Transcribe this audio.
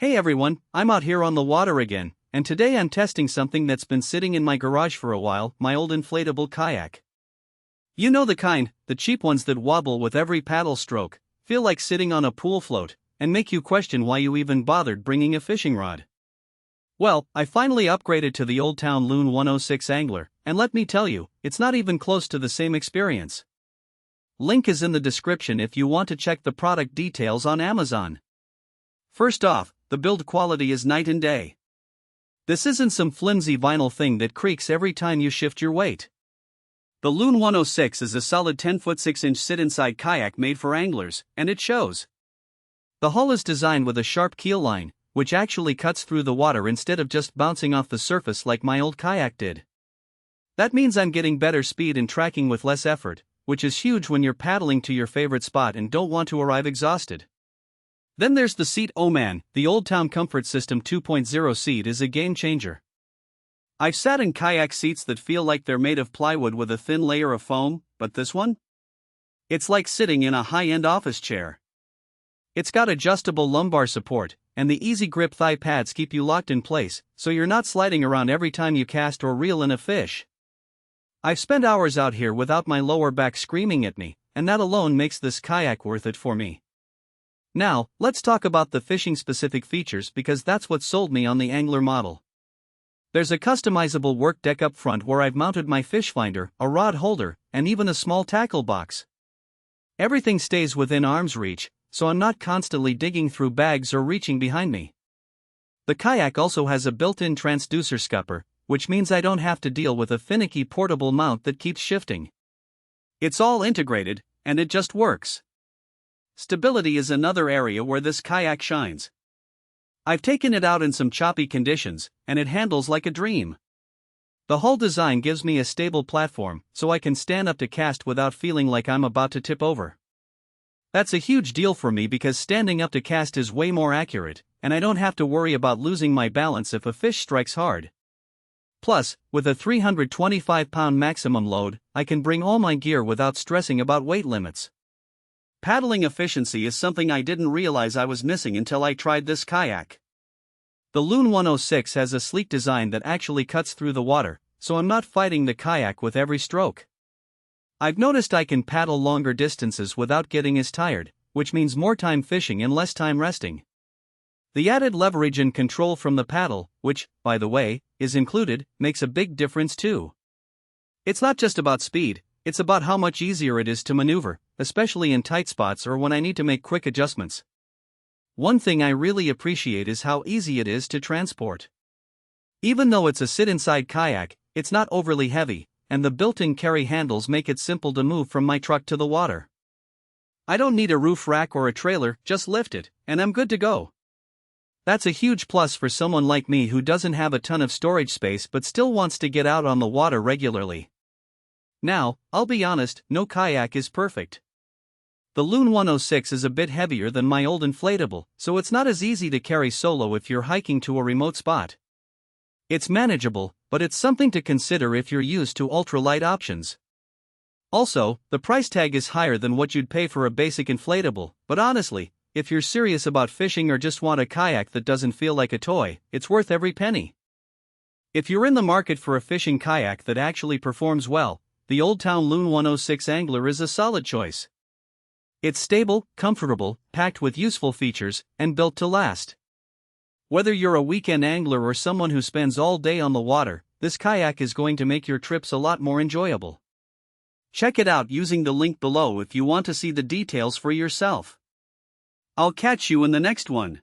Hey everyone, I'm out here on the water again, and today I'm testing something that's been sitting in my garage for a while, my old inflatable kayak. You know the kind, the cheap ones that wobble with every paddle stroke, feel like sitting on a pool float, and make you question why you even bothered bringing a fishing rod. Well, I finally upgraded to the Old Town Loon 106 Angler, and let me tell you, it's not even close to the same experience. Link is in the description if you want to check the product details on Amazon. First off, the build quality is night and day. This isn't some flimsy vinyl thing that creaks every time you shift your weight. The Loon 106 is a solid 10-foot 6-inch sit-inside kayak made for anglers, and it shows. The hull is designed with a sharp keel line, which actually cuts through the water instead of just bouncing off the surface like my old kayak did. That means I'm getting better speed and tracking with less effort, which is huge when you're paddling to your favorite spot and don't want to arrive exhausted. Then there's the seat. Oh man, the Old Town Comfort System 2.0 seat is a game changer. I've sat in kayak seats that feel like they're made of plywood with a thin layer of foam, but this one? It's like sitting in a high-end office chair. It's got adjustable lumbar support, and the easy grip thigh pads keep you locked in place, so you're not sliding around every time you cast or reel in a fish. I've spent hours out here without my lower back screaming at me, and that alone makes this kayak worth it for me. Now, let's talk about the fishing-specific features because that's what sold me on the Angler model. There's a customizable work deck up front where I've mounted my fish finder, a rod holder, and even a small tackle box. Everything stays within arm's reach, so I'm not constantly digging through bags or reaching behind me. The kayak also has a built-in transducer scupper, which means I don't have to deal with a finicky portable mount that keeps shifting. It's all integrated, and it just works. Stability is another area where this kayak shines. I've taken it out in some choppy conditions, and it handles like a dream. The hull design gives me a stable platform, so I can stand up to cast without feeling like I'm about to tip over. That's a huge deal for me because standing up to cast is way more accurate, and I don't have to worry about losing my balance if a fish strikes hard. Plus, with a 325-pound maximum load, I can bring all my gear without stressing about weight limits. Paddling efficiency is something I didn't realize I was missing until I tried this kayak. The Loon 106 has a sleek design that actually cuts through the water, so I'm not fighting the kayak with every stroke. I've noticed I can paddle longer distances without getting as tired, which means more time fishing and less time resting. The added leverage and control from the paddle, which, by the way, is included, makes a big difference too. It's not just about speed, it's about how much easier it is to maneuver, especially in tight spots or when I need to make quick adjustments. One thing I really appreciate is how easy it is to transport. Even though it's a sit-inside kayak, it's not overly heavy, and the built-in carry handles make it simple to move from my truck to the water. I don't need a roof rack or a trailer, just lift it, and I'm good to go. That's a huge plus for someone like me who doesn't have a ton of storage space but still wants to get out on the water regularly. Now, I'll be honest, no kayak is perfect. The Loon 106 is a bit heavier than my old inflatable, so it's not as easy to carry solo if you're hiking to a remote spot. It's manageable, but it's something to consider if you're used to ultralight options. Also, the price tag is higher than what you'd pay for a basic inflatable, but honestly, if you're serious about fishing or just want a kayak that doesn't feel like a toy, it's worth every penny. If you're in the market for a fishing kayak that actually performs well, the Old Town Loon 106 Angler is a solid choice. It's stable, comfortable, packed with useful features, and built to last. Whether you're a weekend angler or someone who spends all day on the water, this kayak is going to make your trips a lot more enjoyable. Check it out using the link below if you want to see the details for yourself. I'll catch you in the next one.